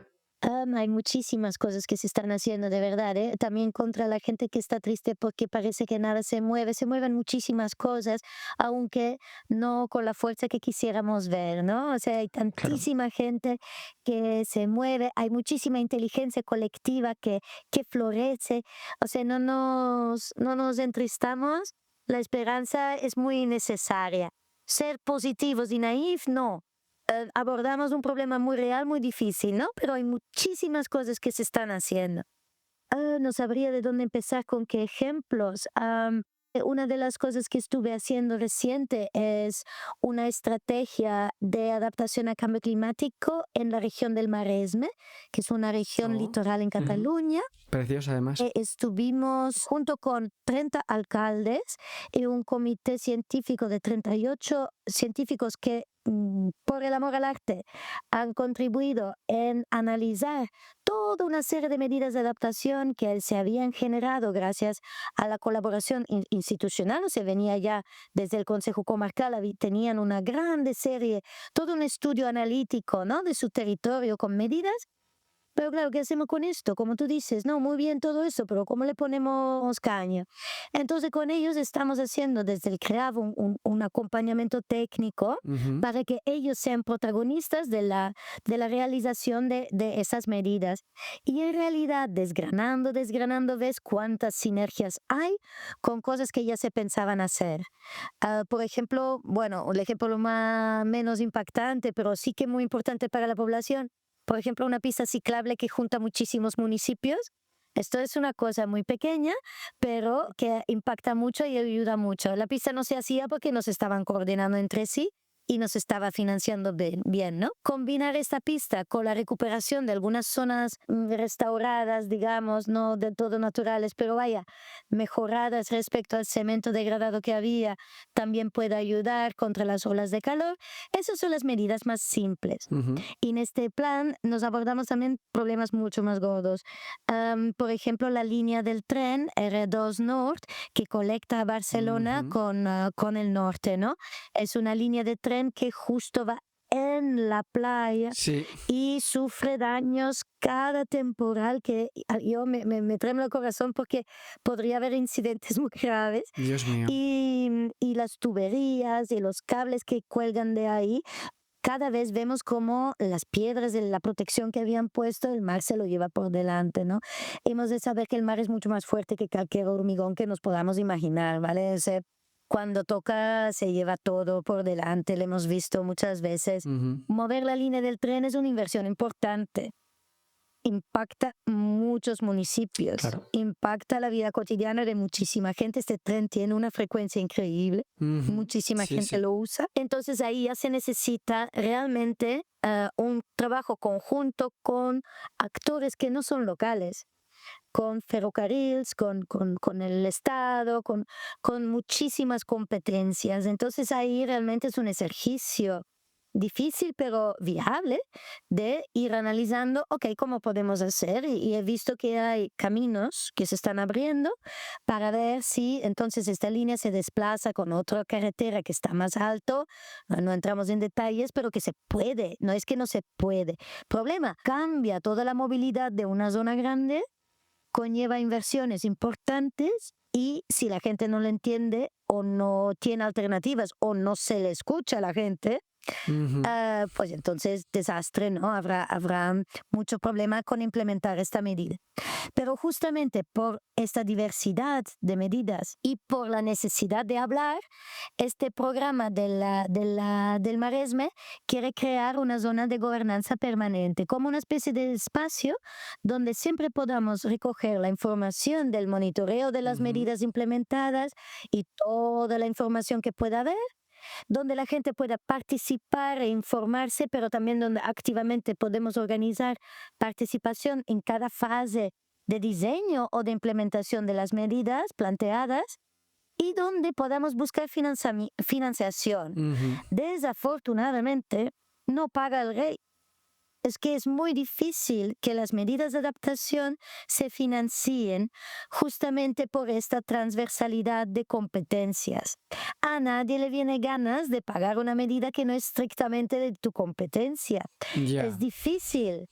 Hay muchísimas cosas que se están haciendo, de verdad, ¿eh? También contra la gente que está triste porque parece que nada se mueve. Se mueven muchísimas cosas, aunque no con la fuerza que quisiéramos ver, ¿no? O sea, hay tantísima gente que se mueve, hay muchísima inteligencia colectiva que florece. O sea, no nos entristamos. La esperanza es muy necesaria. Ser positivos y naif, no. Abordamos un problema muy real, muy difícil, ¿no? Pero hay muchísimas cosas que se están haciendo. No sabría de dónde empezar, con qué ejemplos. Una de las cosas que estuve haciendo reciente es una estrategia de adaptación al cambio climático en la región del Maresme, que es una región litoral en Cataluña. Preciosa, además. Estuvimos junto con 30 alcaldes y un comité científico de 38 científicos que, por el amor al arte, han contribuido en analizar toda una serie de medidas de adaptación que se habían generado gracias a la colaboración institucional. O sea, venía ya desde el Consejo Comarcal, tenían una grande serie, todo un estudio analítico, ¿no?, de su territorio con medidas. Pero claro, ¿qué hacemos con esto? Como tú dices, no, muy bien todo eso, pero ¿cómo le ponemos caña? Entonces con ellos estamos haciendo desde el CREAV un acompañamiento técnico para que ellos sean protagonistas de la realización de esas medidas. Y en realidad, desgranando, ves cuántas sinergias hay con cosas que ya se pensaban hacer. Por ejemplo, bueno, el ejemplo menos impactante, pero sí que muy importante para la población. Por ejemplo, una pista ciclable que junta muchísimos municipios. Esto es una cosa muy pequeña, pero que impacta mucho y ayuda mucho. La pista no se hacía porque no se estaban coordinando entre sí, y nos estaba financiando bien, ¿no? Combinar esta pista con la recuperación de algunas zonas restauradas, digamos, no del todo naturales, pero vaya, mejoradas respecto al cemento degradado que había, también puede ayudar contra las olas de calor. Esas son las medidas más simples. Y en este plan nos abordamos también problemas mucho más gordos. Por ejemplo, la línea del tren R2 Nord, que conecta a Barcelona con el norte, ¿no? Es una línea de tren que justo va en la playa y sufre daños cada temporal, que yo me tremo el corazón porque podría haber incidentes muy graves. Dios mío. Y las tuberías y los cables que cuelgan de ahí, cada vez vemos como las piedras de la protección que habían puesto, el mar se lo lleva por delante, ¿no? Hemos de saber que el mar es mucho más fuerte que cualquier hormigón que nos podamos imaginar, ¿vale? Cuando toca se lleva todo por delante, lo hemos visto muchas veces. Mover la línea del tren es una inversión importante. Impacta muchos municipios, impacta la vida cotidiana de muchísima gente. Este tren tiene una frecuencia increíble, muchísima gente lo usa. Entonces ahí ya se necesita realmente un trabajo conjunto con actores que no son locales, con ferrocarriles, con el Estado, con muchísimas competencias. Entonces ahí realmente es un ejercicio difícil pero viable de ir analizando, ¿cómo podemos hacer? Y he visto que hay caminos que se están abriendo para ver si entonces esta línea se desplaza con otra carretera que está más alto. No entramos en detalles, pero que se puede, no es que no se puede. Problema, cambia toda la movilidad de una zona grande, conlleva inversiones importantes, y si la gente no lo entiende o no tiene alternativas o no se le escucha a la gente, pues entonces desastre, ¿no? Habrá mucho problema con implementar esta medida. Pero justamente por esta diversidad de medidas y por la necesidad de hablar, este programa del Maresme quiere crear una zona de gobernanza permanente, como una especie de espacio donde siempre podamos recoger la información del monitoreo de las medidas implementadas y toda la información que pueda haber, donde la gente pueda participar e informarse, pero también donde activamente podemos organizar participación en cada fase de diseño o de implementación de las medidas planteadas, y donde podamos buscar financiación. Desafortunadamente, no paga el rey. Es que es muy difícil que las medidas de adaptación se financien justamente por esta transversalidad de competencias. A nadie le viene ganas de pagar una medida que no es estrictamente de tu competencia. Es difícil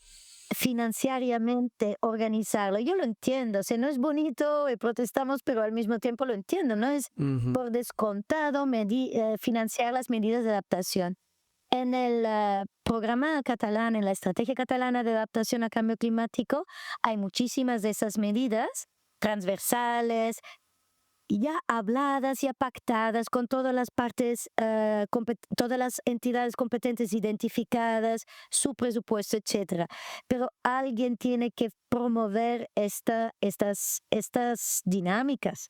financieramente organizarlo. Yo lo entiendo, no es bonito y protestamos, pero al mismo tiempo lo entiendo, ¿no? Es por descontado financiar las medidas de adaptación. En el programa catalán, en la estrategia catalana de adaptación al cambio climático, hay muchísimas de esas medidas transversales, ya habladas, ya pactadas con todas las partes, todas las entidades competentes identificadas, su presupuesto, etc. Pero alguien tiene que promover estas dinámicas.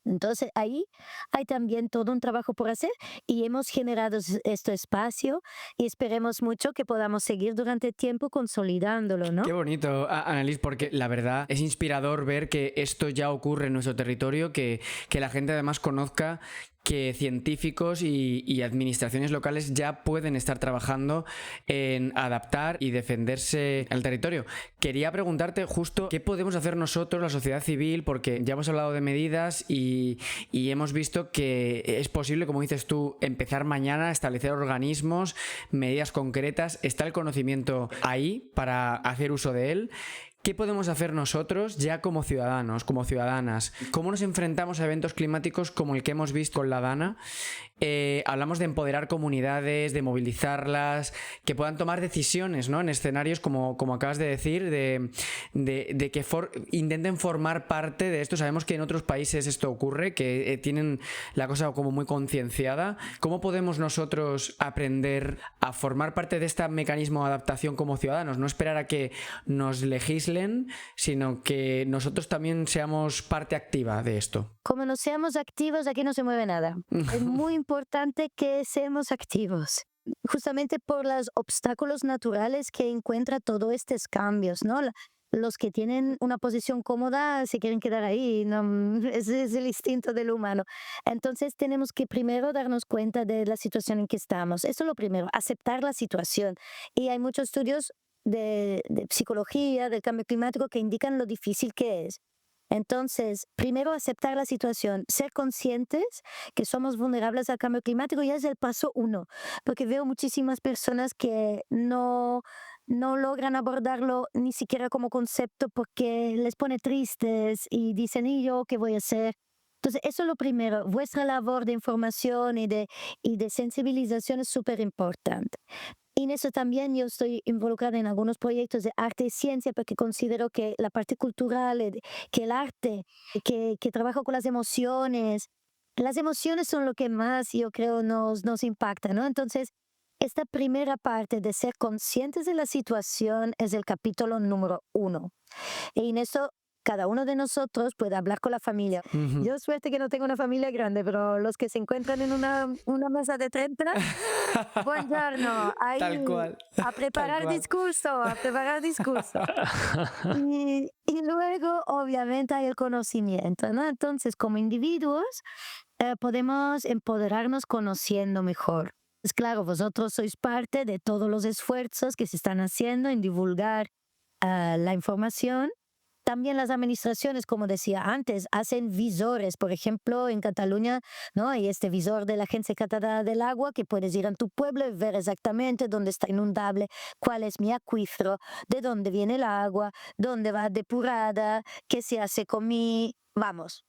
Entonces ahí hay también todo un trabajo por hacer, y hemos generado este espacio y esperemos mucho que podamos seguir durante tiempo consolidándolo, ¿no? Qué bonito, Annelies, porque la verdad es inspirador ver que esto ya ocurre en nuestro territorio, que la gente además conozca que científicos y administraciones locales ya pueden estar trabajando en adaptar y defenderse al territorio. Quería preguntarte justo qué podemos hacer nosotros, la sociedad civil, porque ya hemos hablado de medidas y hemos visto que es posible, como dices tú, empezar mañana a establecer organismos, medidas concretas. Está el conocimiento ahí para hacer uso de él. ¿Qué podemos hacer nosotros ya como ciudadanos, como ciudadanas? ¿Cómo nos enfrentamos a eventos climáticos como el que hemos visto con la Dana? Hablamos de empoderar comunidades, de movilizarlas, que puedan tomar decisiones, ¿no? En escenarios como acabas de decir, de que intenten formar parte de esto. Sabemos que en otros países esto ocurre, que tienen la cosa como muy concienciada. ¿Cómo podemos nosotros aprender a formar parte de este mecanismo de adaptación como ciudadanos? No esperar a que nos legislen arreglen, sino que nosotros también seamos parte activa de esto. Como no seamos activos, aquí no se mueve nada. Es muy importante que seamos activos, justamente por los obstáculos naturales que encuentra todos estos cambios, ¿no? Los que tienen una posición cómoda se quieren quedar ahí, ¿no? Ese es el instinto del humano. Entonces tenemos que primero darnos cuenta de la situación en que estamos. Eso es lo primero, aceptar la situación. Y hay muchos estudios de psicología, del cambio climático, que indican lo difícil que es. Entonces, primero aceptar la situación, ser conscientes que somos vulnerables al cambio climático ya es el paso 1, porque veo muchísimas personas que no logran abordarlo ni siquiera como concepto porque les pone tristes y dicen, ¿y yo qué voy a hacer? Entonces, eso es lo primero. Vuestra labor de información y de sensibilización es súper importante. Y en eso también yo estoy involucrada en algunos proyectos de arte y ciencia porque considero que la parte cultural, que el arte, que trabajo con las emociones son lo que más yo creo nos impacta, ¿no? Entonces, esta primera parte de ser conscientes de la situación es el capítulo número 1. Y en eso cada uno de nosotros puede hablar con la familia. Yo suerte que no tengo una familia grande, pero los que se encuentran en una mesa de 30, buongiorno, ahí, Tal cual. a preparar discurso. Y luego, obviamente, hay el conocimiento, ¿no? Entonces, como individuos, podemos empoderarnos conociendo mejor. Pues claro, vosotros sois parte de todos los esfuerzos que se están haciendo en divulgar la información. También las administraciones, como decía antes, hacen visores. Por ejemplo, en Cataluña, ¿no? Hay este visor de la Agencia Catalana del Agua que puedes ir a tu pueblo y ver exactamente dónde está inundable, cuál es mi acuífero, de dónde viene el agua, dónde va depurada, qué se hace con mi... Vamos,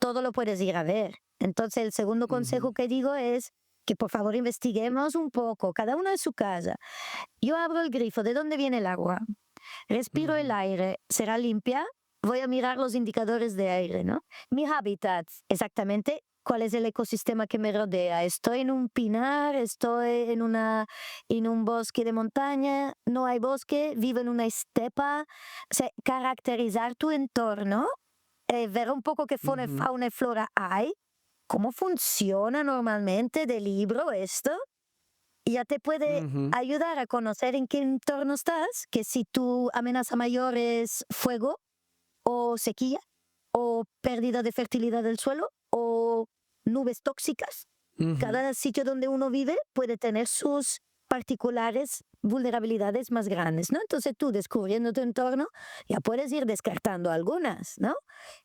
todo lo puedes ir a ver. Entonces, el segundo consejo que digo es que por favor investiguemos un poco, cada uno en su casa. Yo abro el grifo, ¿de dónde viene el agua? Respiro el aire, ¿será limpia? Voy a mirar los indicadores de aire, ¿no? Mi hábitat, exactamente, ¿cuál es el ecosistema que me rodea? ¿Estoy en un pinar? ¿Estoy en un bosque de montaña? ¿No hay bosque? ¿Vivo en una estepa? O sea, caracterizar tu entorno, ver un poco qué fauna y flora hay, cómo funciona normalmente de libro esto. Ya te puede ayudar a conocer en qué entorno estás, que si tu amenaza mayor es fuego o sequía o pérdida de fertilidad del suelo o nubes tóxicas. Cada sitio donde uno vive puede tener sus particulares vulnerabilidades más grandes, ¿no? Entonces tú, descubriendo tu entorno, ya puedes ir descartando algunas, ¿no?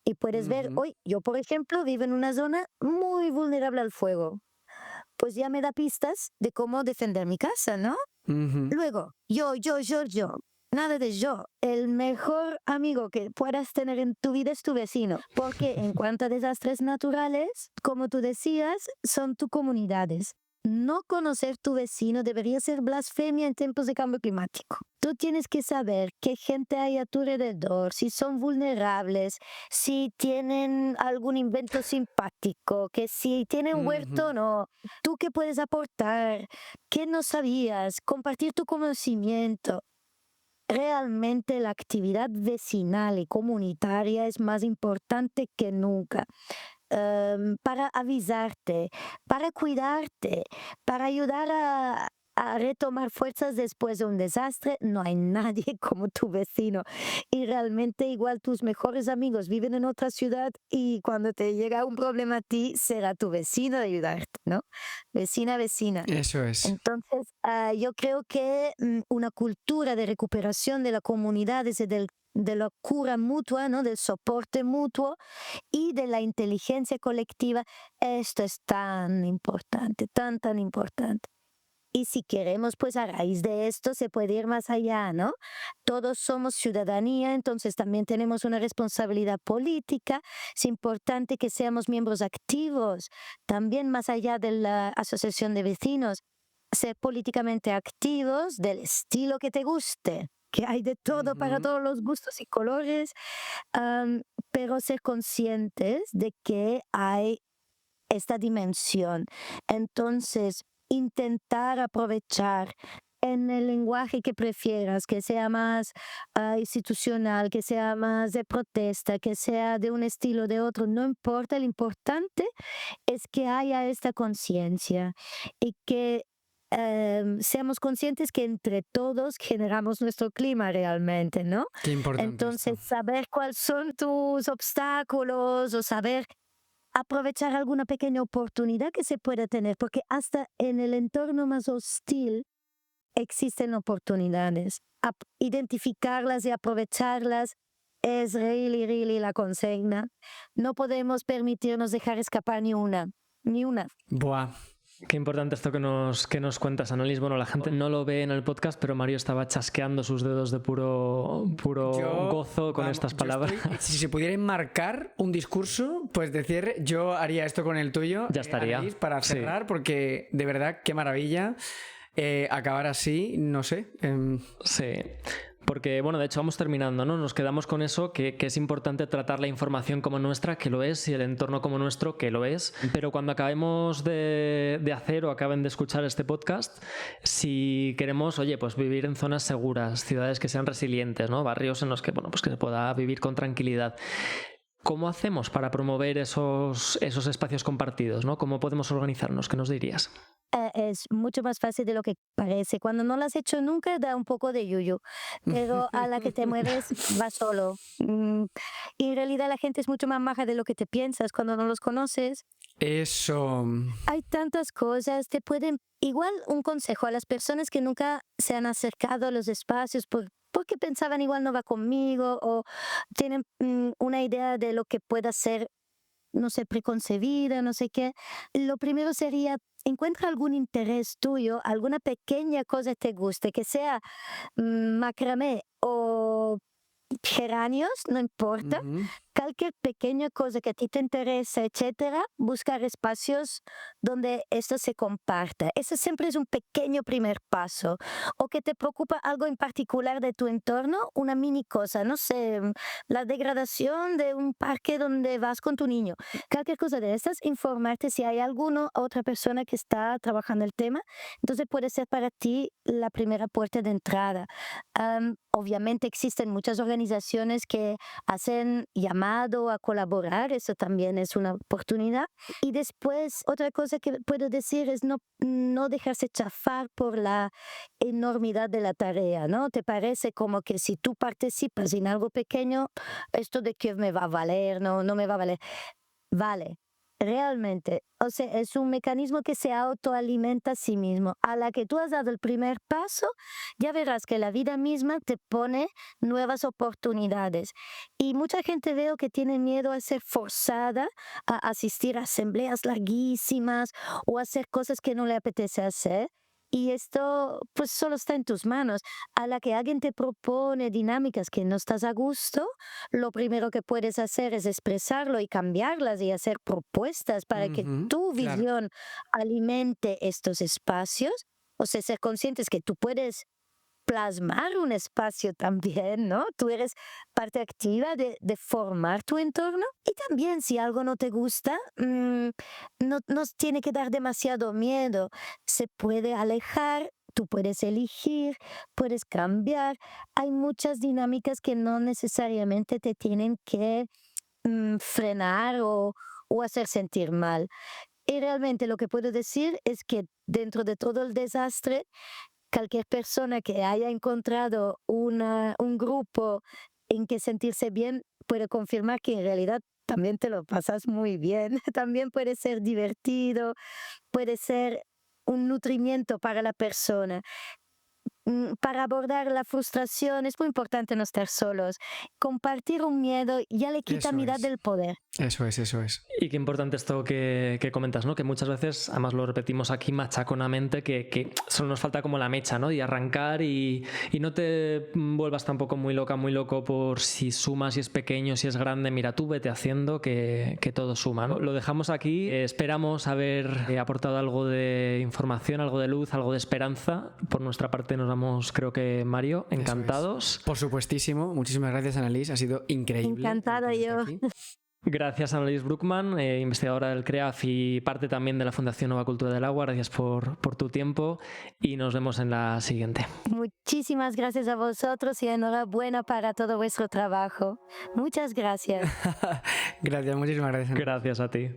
Y puedes ver, hoy yo por ejemplo vivo en una zona muy vulnerable al fuego. Pues ya me da pistas de cómo defender mi casa, ¿no? Luego, yo. Nada de yo. El mejor amigo que puedas tener en tu vida es tu vecino. Porque en cuanto a desastres naturales, como tú decías, son tus comunidades. No conocer tu vecino debería ser blasfemia en tiempos de cambio climático. Tú tienes que saber qué gente hay a tu alrededor, si son vulnerables, si tienen algún invento simpático, que si tienen huerto o no. Tú qué puedes aportar, qué no sabías, compartir tu conocimiento. Realmente la actividad vecinal y comunitaria es más importante que nunca. Para avisarte, para cuidarte, para ayudar a retomar fuerzas después de un desastre. No hay nadie como tu vecino. Y realmente igual tus mejores amigos viven en otra ciudad y cuando te llega un problema a ti, será tu vecino de ayudarte, ¿no? Vecina. Eso es. Entonces, yo creo que una cultura de recuperación de la comunidad desde de la cura mutua, ¿no? Del soporte mutuo y de la inteligencia colectiva, esto es tan importante, tan importante. Y si queremos, pues a raíz de esto se puede ir más allá, ¿no? Todos somos ciudadanía, entonces también tenemos una responsabilidad política. Es importante que seamos miembros activos, también más allá de la asociación de vecinos, ser políticamente activos del estilo que te guste, que hay de todo para todos los gustos y colores, pero ser conscientes de que hay esta dimensión. Entonces, intentar aprovechar en el lenguaje que prefieras, que sea más institucional, que sea más de protesta, que sea de un estilo o de otro, no importa, lo importante es que haya esta conciencia y que seamos conscientes que entre todos generamos nuestro clima realmente, ¿no? Qué importante. Entonces, esto. saber cuáles son tus obstáculos o saber aprovechar alguna pequeña oportunidad que se pueda tener, porque hasta en el entorno más hostil existen oportunidades. Identificarlas y aprovecharlas es really la consigna. No podemos permitirnos dejar escapar ni una. Buah. Qué importante esto que nos cuentas, Annelies. Bueno, la gente no lo ve en el podcast, pero Mario estaba chasqueando sus dedos de puro gozo con estas palabras. Si se pudiera enmarcar un discurso, pues de cierre, yo haría esto con el tuyo. Ya estaría. Annelies, para cerrar, sí. Porque de verdad, qué maravilla acabar así, no sé. Sí. Porque, bueno, de hecho vamos terminando, ¿no? Nos quedamos con eso, que es importante tratar la información como nuestra, que lo es, y el entorno como nuestro, que lo es. Pero cuando acabemos de hacer o acaben de escuchar este podcast, si queremos, oye, pues vivir en zonas seguras, ciudades que sean resilientes, ¿no? Barrios en los que, bueno, pues que se pueda vivir con tranquilidad. ¿Cómo hacemos para promover esos espacios compartidos, ¿no? ¿Cómo podemos organizarnos? ¿Qué nos dirías? Es mucho más fácil de lo que parece. Cuando no lo has hecho nunca da un poco de yuyu, pero a la que te mueves vas solo. Y en realidad la gente es mucho más maja de lo que te piensas cuando no los conoces. Eso. Hay tantas cosas, te pueden... Igual un consejo a las personas que nunca se han acercado a los espacios porque pensaban igual no va conmigo o tienen una idea de lo que pueda ser, no sé, preconcebida, no sé qué. Lo primero sería, encuentra algún interés tuyo, alguna pequeña cosa que te guste, que sea macramé o geranios, no importa. Cualquier pequeña cosa que a ti te interesa, etcétera, buscar espacios donde esto se comparta. Eso siempre es un pequeño primer paso. O que te preocupa algo en particular de tu entorno, una mini cosa, no sé, la degradación de un parque donde vas con tu niño. Cualquier cosa de estas, informarte si hay alguna otra persona que está trabajando el tema. Entonces puede ser para ti la primera puerta de entrada. Obviamente existen muchas organizaciones que hacen llamadas a colaborar, eso también es una oportunidad. Y después, otra cosa que puedo decir es no dejarse chafar por la enormidad de la tarea, ¿no? Te parece como que si tú participas en algo pequeño, esto de qué me va a valer, no me va a valer. Vale. Realmente, o sea, es un mecanismo que se autoalimenta a sí mismo. A la que tú has dado el primer paso, ya verás que la vida misma te pone nuevas oportunidades. Y mucha gente veo que tiene miedo a ser forzada a asistir a asambleas larguísimas o a hacer cosas que no le apetece hacer. Y esto pues solo está en tus manos. A la que alguien te propone dinámicas que no estás a gusto, lo primero que puedes hacer es expresarlo y cambiarlas y hacer propuestas para que tu visión alimente estos espacios. O sea, ser conscientes que tú puedes plasmar un espacio también, ¿no? Tú eres parte activa de formar tu entorno. Y también si algo no te gusta, no nos tiene que dar demasiado miedo. Se puede alejar, tú puedes elegir, puedes cambiar. Hay muchas dinámicas que no necesariamente te tienen que frenar o hacer sentir mal. Y realmente lo que puedo decir es que dentro de todo el desastre, cualquier persona que haya encontrado un grupo en que sentirse bien puede confirmar que en realidad también te lo pasas muy bien. También puede ser divertido, puede ser un nutrimiento para la persona. Para abordar la frustración es muy importante no estar solos. Compartir un miedo ya le quita mitad del poder. Eso es. Y qué importante esto que comentas, ¿no? Que muchas veces, además lo repetimos aquí machaconamente, que solo nos falta como la mecha, ¿no? Y arrancar y no te vuelvas tampoco muy loco por si suma, si es pequeño, si es grande. Mira, tú vete haciendo que todo suma, ¿no? Lo dejamos aquí. Esperamos haber aportado algo de información, algo de luz, algo de esperanza. Por nuestra parte nos vamos, creo que Mario, encantados. Por supuestísimo. Muchísimas gracias, Annelies. Ha sido increíble. Encantada yo. Gracias a Annelies Bruckmann, investigadora del CREAF y parte también de la Fundación Nova Cultura del Agua. Gracias por tu tiempo y nos vemos en la siguiente. Muchísimas gracias a vosotros y enhorabuena para todo vuestro trabajo. Muchas gracias. Gracias, muchísimas gracias. Gracias a ti.